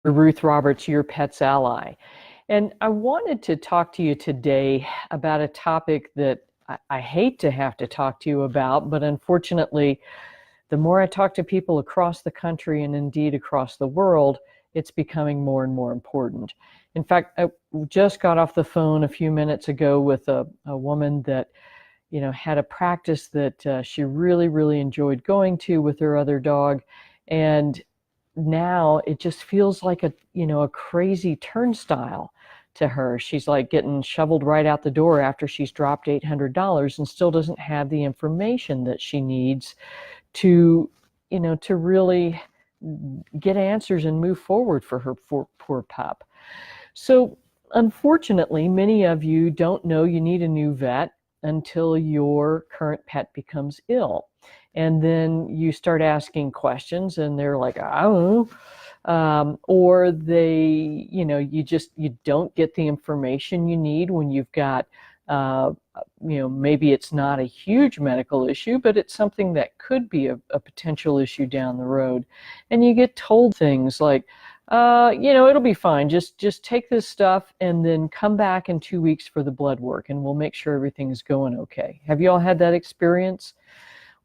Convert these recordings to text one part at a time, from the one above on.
Ruth Roberts, your pet's ally. And I wanted to talk to you today about a topic that I hate to have to talk to you about, but unfortunately, the more I talk to people across the country and indeed across the world, it's becoming more and more important. In fact, I just got off the phone a few minutes ago with a woman that had a practice that she really, really enjoyed going to with her other dog. And now it just feels like a crazy turnstile to her. She's like getting shoveled right out the door after she's dropped $800 and still doesn't have the information that she needs to really get answers and move forward for her poor pup. So unfortunately, many of you don't know you need a new vet until your current pet becomes ill. And then you start asking questions and they're like, I don't know. Or you don't get the information you need when you've got, maybe it's not a huge medical issue, but it's something that could be a potential issue down the road. And you get told things like, it'll be fine. Just take this stuff and then come back in 2 weeks for the blood work and we'll make sure everything's going okay. Have you all had that experience?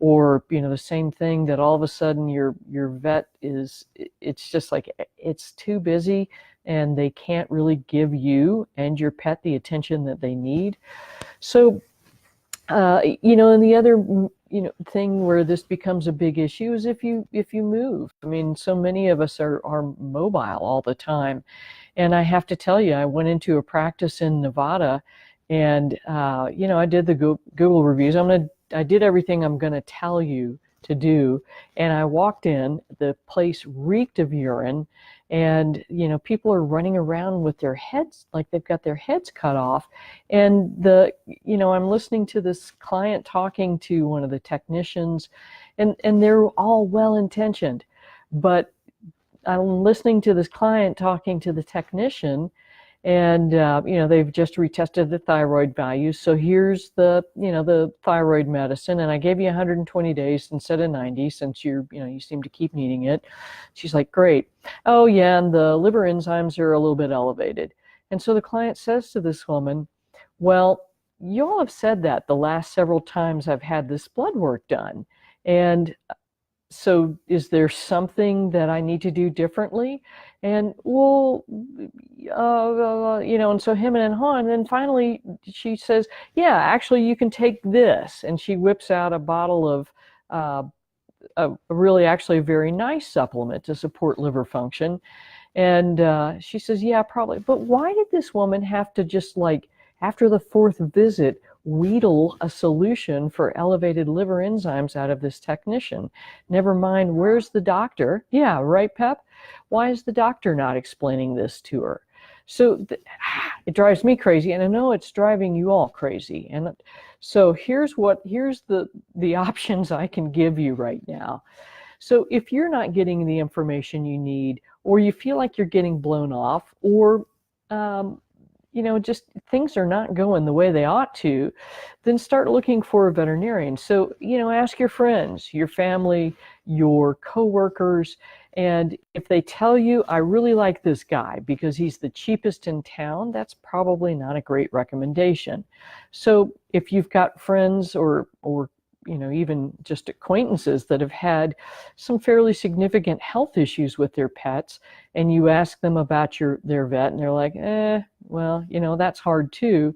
Or, the same thing that all of a sudden your vet it's just like it's too busy and they can't really give you and your pet the attention that they need. So, and the other thing where this becomes a big issue is if you move. I mean, so many of us are mobile all the time. And I have to tell you, I went into a practice in Nevada and, I did the Google reviews. I did everything I'm going to tell you to do. And I walked in, the place reeked of urine, and, people are running around with their heads, like they've got their heads cut off. And I'm listening to this client talking to one of the technicians, and they're all well-intentioned. But I'm listening to this client talking to the technician, and they've just retested the thyroid values. So here's the thyroid medicine, and I gave you 120 days instead of 90 since you seem to keep needing it. She's like, great. Oh yeah, and the liver enzymes are a little bit elevated. And so the client says to this woman, well, you all have said that the last several times I've had this blood work done, and so is there something that I need to do differently? And and so him and Han, and then finally she says, yeah, actually you can take this. And she whips out a bottle of really actually a very nice supplement to support liver function. And she says, yeah, probably. But why did this woman have to just after the fourth visit, wheedle a solution for elevated liver enzymes out of this technician? Never mind, where's the doctor? Yeah, right, Pep? Why is the doctor not explaining this to her? So it drives me crazy, and I know it's driving you all crazy. And so here's the options I can give you right now. So if you're not getting the information you need, or you feel like you're getting blown off, or just things are not going the way they ought to, then start looking for a veterinarian. So, ask your friends, your family, your coworkers, and if they tell you, I really like this guy because he's the cheapest in town, that's probably not a great recommendation. So if you've got friends or even just acquaintances that have had some fairly significant health issues with their pets, and you ask them about their vet, and they're like, well, that's hard too.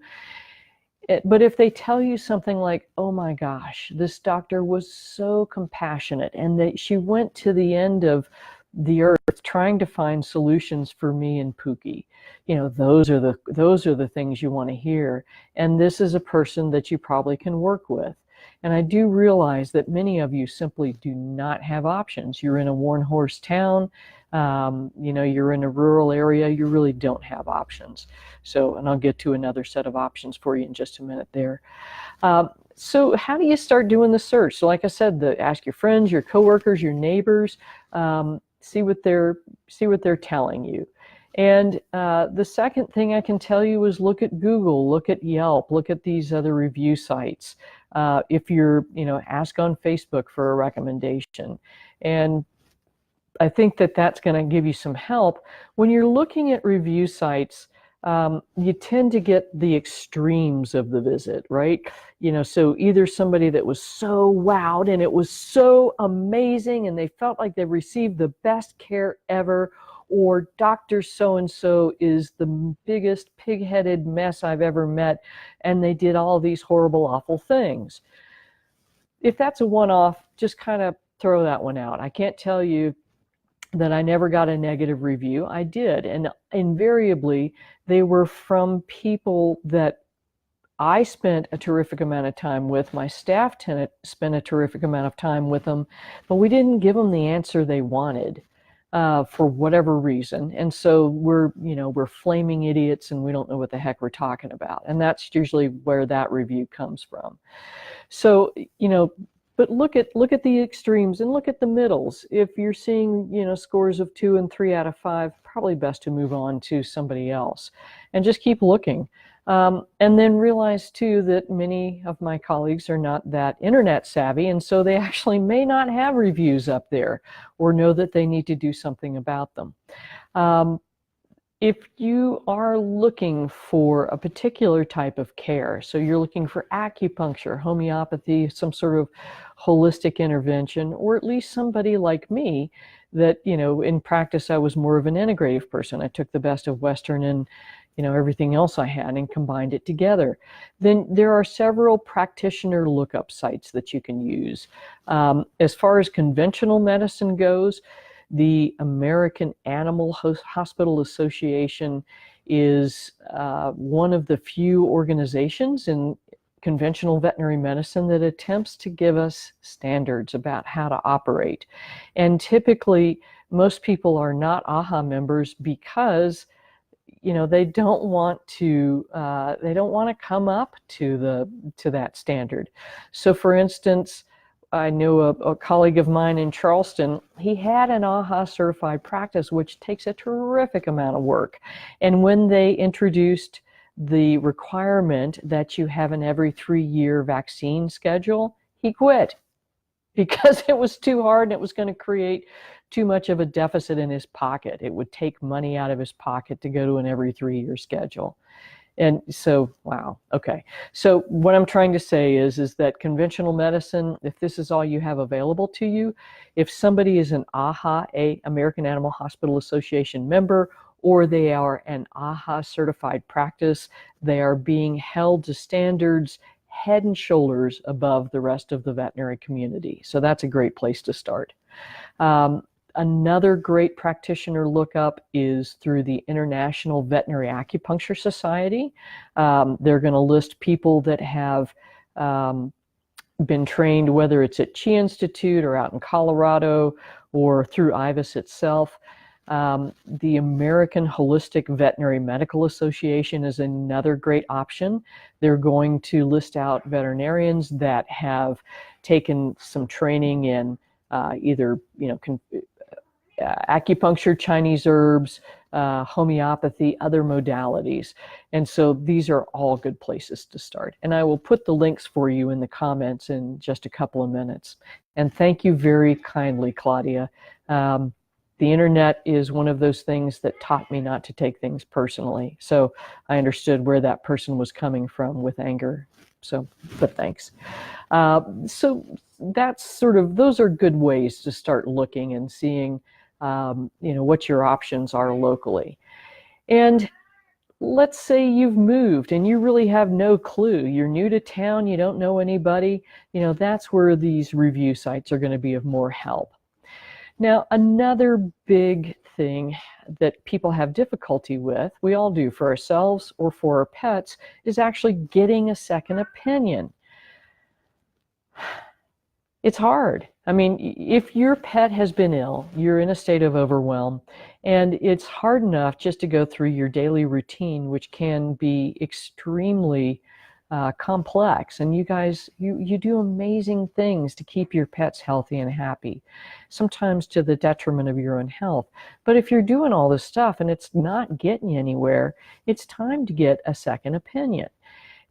But if they tell you something like, oh my gosh, this doctor was so compassionate, and she went to the end of the earth trying to find solutions for me and Pookie, those are the things you want to hear. And this is a person that you probably can work with. And I do realize that many of you simply do not have options. You're in a worn horse town, you're in a rural area, you really don't have options. So, and I'll get to another set of options for you in just a minute there. So how do you start doing the search? So like I said, ask your friends, your coworkers, your neighbors, see what they're telling you. And the second thing I can tell you is look at Google, look at Yelp, look at these other review sites. If you're, ask on Facebook for a recommendation. And I think that that's going to give you some help. When you're looking at review sites, you tend to get the extremes of the visit, right? So either somebody that was so wowed and it was so amazing and they felt like they received the best care ever, or Dr. So-and-so is the biggest pig-headed mess I've ever met, and they did all these horrible, awful things. If that's a one-off, just kind of throw that one out. I can't tell you that I never got a negative review. I did, and invariably they were from people that I spent a terrific amount of time with. My staff spent a terrific amount of time with them, but we didn't give them the answer they wanted for whatever reason. And so we're flaming idiots and we don't know what the heck we're talking about. And that's usually where that review comes from. So, but look at the extremes and look at the middles. If you're seeing, scores of 2 and 3 out of 5, probably best to move on to somebody else and just keep looking. And then realize too that many of my colleagues are not that internet savvy, and so they actually may not have reviews up there or know that they need to do something about them. If you are looking for a particular type of care, so you're looking for acupuncture, homeopathy, some sort of holistic intervention, or at least somebody like me that, in practice I was more of an integrative person. I took the best of Western and everything else I had and combined it together. Then there are several practitioner lookup sites that you can use. As far as conventional medicine goes, the American Animal Hospital Association is one of the few organizations in conventional veterinary medicine that attempts to give us standards about how to operate. And typically, most people are not AHA members because they don't want to come up to that standard. So for instance, I know a colleague of mine in Charleston, he had an AHA certified practice, which takes a terrific amount of work. And when they introduced the requirement that you have an every 3-year vaccine schedule, he quit because it was too hard and it was going to create too much of a deficit in his pocket. It would take money out of his pocket to go to an every 3-year schedule. And so, wow, okay. So what I'm trying to say is that conventional medicine, if this is all you have available to you, if somebody is an AHA, American Animal Hospital Association member, or they are an AHA certified practice, they are being held to standards head and shoulders above the rest of the veterinary community. So that's a great place to start. Another great practitioner lookup is through the International Veterinary Acupuncture Society. They're going to list people that have been trained, whether it's at Chi Institute or out in Colorado or through IVAS itself. The American Holistic Veterinary Medical Association is another great option. They're going to list out veterinarians that have taken some training in either acupuncture, Chinese herbs, homeopathy, other modalities. And so these are all good places to start. And I will put the links for you in the comments in just a couple of minutes. And thank you very kindly, Claudia. The internet is one of those things that taught me not to take things personally. So I understood where that person was coming from with anger. So, but thanks. So that's those are good ways to start looking and seeing what your options are locally. And let's say you've moved and you really have no clue. You're new to town, you don't know anybody. That's where these review sites are going to be of more help. Now, another big thing that people have difficulty with, we all do for ourselves or for our pets, is actually getting a second opinion. It's hard. I mean, if your pet has been ill, you're in a state of overwhelm, and it's hard enough just to go through your daily routine, which can be extremely complex. And you guys, you do amazing things to keep your pets healthy and happy, sometimes to the detriment of your own health. But if you're doing all this stuff and it's not getting you anywhere, it's time to get a second opinion.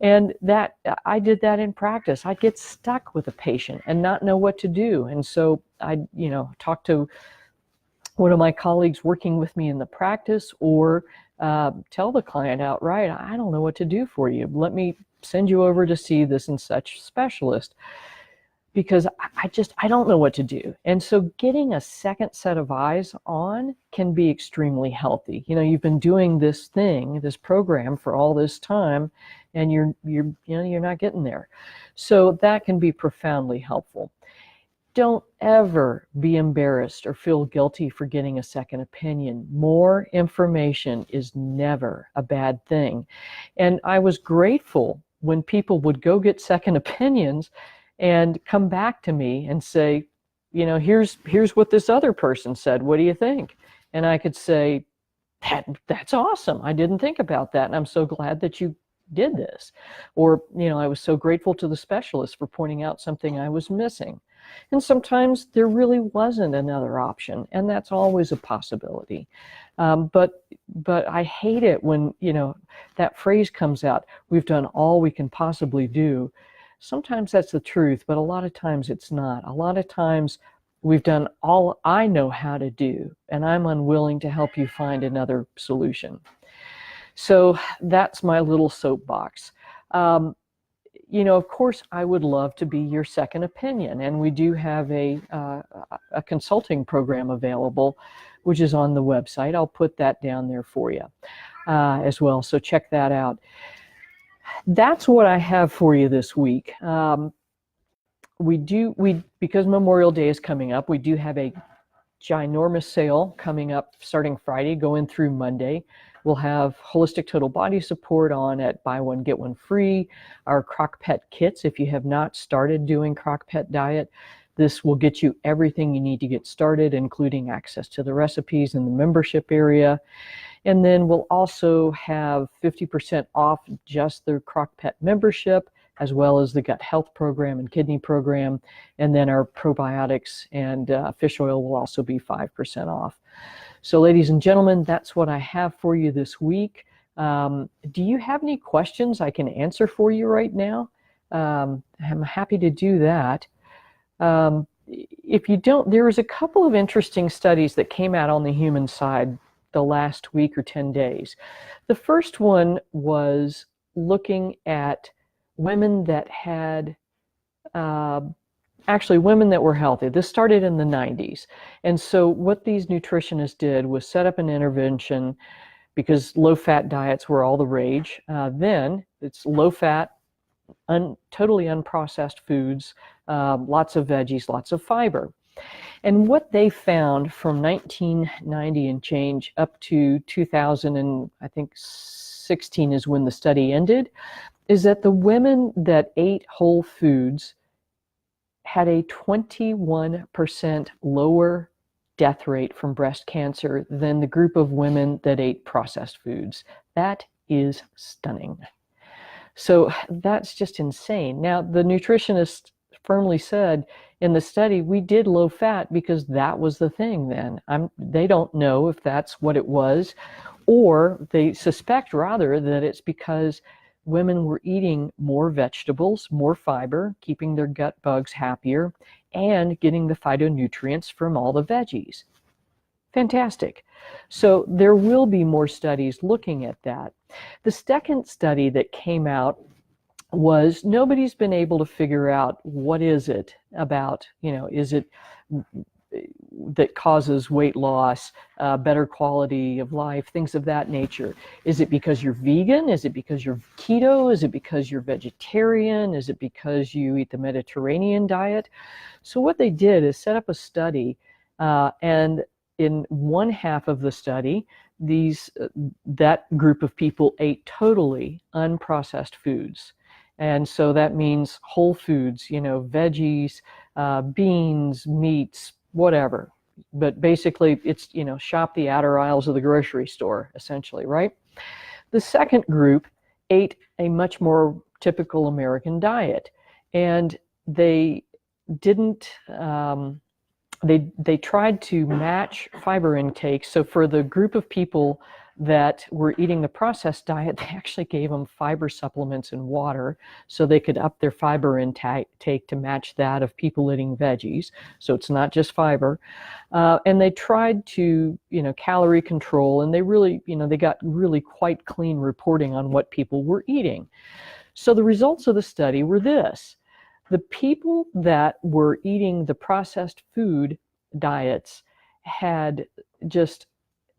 And that I did that in practice. I'd get stuck with a patient and not know what to do. And so I, talked to one of my colleagues working with me in the practice, or tell the client outright, I don't know what to do for you. Let me send you over to see this and such specialist, because I don't know what to do. And so getting a second set of eyes on can be extremely healthy. You know, you've been doing this program for all this time, and you're not getting there. So that can be profoundly helpful. Don't ever be embarrassed or feel guilty for getting a second opinion. More information is never a bad thing. And I was grateful when people would go get second opinions and come back to me and say, you know, here's what this other person said. What do you think? And I could say, that's awesome. I didn't think about that. And I'm so glad that you did this. Or, you know, I was so grateful to the specialist for pointing out something I was missing. And sometimes there really wasn't another option, and that's always a possibility. But I hate it when, you know, that phrase comes out, we've done all we can possibly do. Sometimes that's the truth, but a lot of times it's not. A lot of times we've done all I know how to do, and I'm unwilling to help you find another solution. So that's my little soapbox. You know, of course, I would love to be your second opinion, and we do have a consulting program available, which is on the website. I'll put that down there for you as well, so check that out. That's what I have for you this week. Because Memorial Day is coming up, we do have a ginormous sale coming up starting Friday, going through Monday. We'll have holistic total body support on at buy one, get one free. Our crock pet kits, if you have not started doing crock pet diet, this will get you everything you need to get started, including access to the recipes in the membership area. And then we'll also have 50% off just the crock pet membership, as well as the gut health program and kidney program. And then our probiotics and fish oil will also be 5% off. So ladies and gentlemen, that's what I have for you this week. Do you have any questions I can answer for you right now? I'm happy to do that. If you don't, there was a couple of interesting studies that came out on the human side the last week or 10 days. The first one was looking at women that had actually women that were healthy. This started in the 90s. And so what these nutritionists did was set up an intervention, because low-fat diets were all the rage. Then it's low-fat, totally unprocessed foods, lots of veggies, lots of fiber. And what they found from 1990 and change up to 2000 and I think 16 is when the study ended, is that the women that ate whole foods had a 21% lower death rate from breast cancer than the group of women that ate processed foods. That is stunning. So that's just insane. Now, the nutritionist firmly said in the study, we did low fat because that was the thing then. They don't know if that's what it was, or they suspect rather that it's because women were eating more vegetables, more fiber, keeping their gut bugs happier, and getting the phytonutrients from all the veggies. Fantastic. So there will be more studies looking at that. The second study that came out was nobody's been able to figure out what is it about, you know, is it that causes weight loss, better quality of life, things of that nature. Is it because you're vegan? Is it because you're keto? Is it because you're vegetarian? Is it because you eat the Mediterranean diet? So what they did is set up a study, and in one half of the study, that group of people ate totally unprocessed foods. And so that means whole foods, you know, veggies, beans, meats, whatever. But basically it's, you know, shop the outer aisles of the grocery store, essentially, right? The second group ate a much more typical American diet, and they didn't, they tried to match fiber intake. So for the group of people that were eating the processed diet, they actually gave them fiber supplements and water so they could up their fiber intake to match that of people eating veggies. So it's not just fiber. And they tried to, calorie control, and they really, they got really quite clean reporting on what people were eating. So the results of the study were this. The people that were eating the processed food diets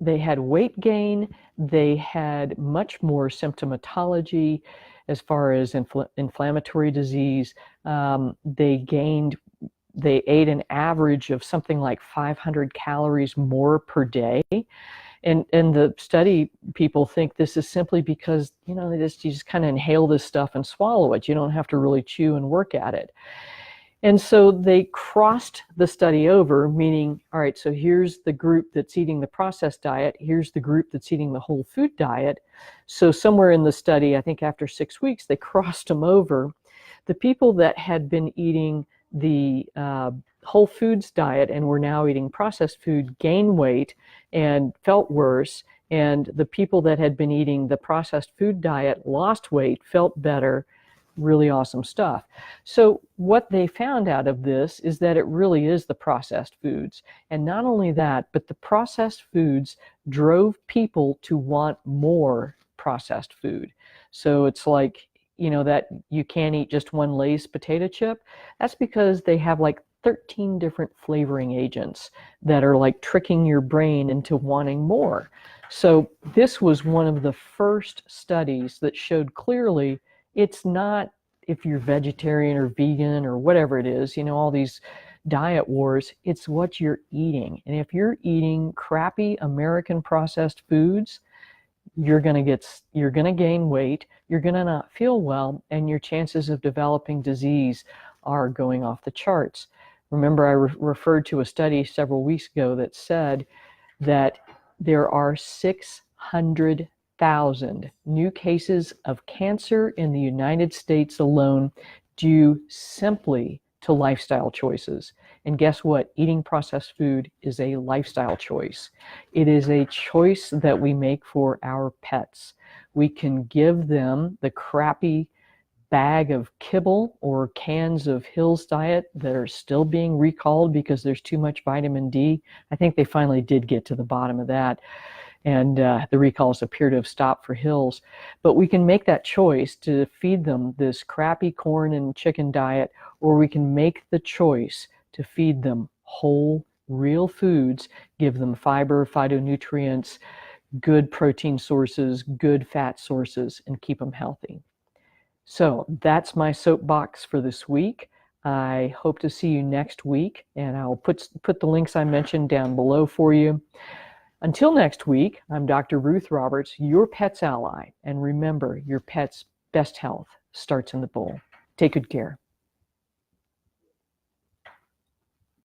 they had weight gain, they had much more symptomatology as far as inflammatory disease. They ate an average of something like 500 calories more per day. And the study people think this is simply because, you just kind of inhale this stuff and swallow it. You don't have to really chew and work at it. And so they crossed the study over, meaning, all right, so here's the group that's eating the processed diet, here's the group that's eating the whole food diet. So somewhere in the study, I think after 6 weeks, they crossed them over. The people that had been eating the whole foods diet and were now eating processed food gained weight and felt worse, and the people that had been eating the processed food diet lost weight, felt better. Really awesome stuff. So what they found out of this is that it really is the processed foods. And not only that, but the processed foods drove people to want more processed food. So it's like, that you can't eat just one Lay's potato chip. That's because they have like 13 different flavoring agents that are like tricking your brain into wanting more. So this was one of the first studies that showed clearly it's not if you're vegetarian or vegan or whatever it is, all these diet wars, it's what you're eating. And if you're eating crappy American processed foods, you're going to gain weight, you're going to not feel well, and your chances of developing disease are going off the charts. Remember, I referred to a study several weeks ago that said that there are 600,000 new cases of cancer in the United States alone due simply to lifestyle choices. And guess what? Eating processed food is a lifestyle choice. It is a choice that we make for our pets. We can give them the crappy bag of kibble or cans of Hill's Diet that are still being recalled because there's too much vitamin D. I think they finally did get to the bottom of that. And the recalls appear to have stopped for Hill's. But we can make that choice to feed them this crappy corn and chicken diet, or we can make the choice to feed them whole, real foods, give them fiber, phytonutrients, good protein sources, good fat sources, and keep them healthy. So that's my soapbox for this week. I hope to see you next week, and I'll put the links I mentioned down below for you. Until next week, I'm Dr. Ruth Roberts, your pet's ally. And remember, your pet's best health starts in the bowl. Take good care.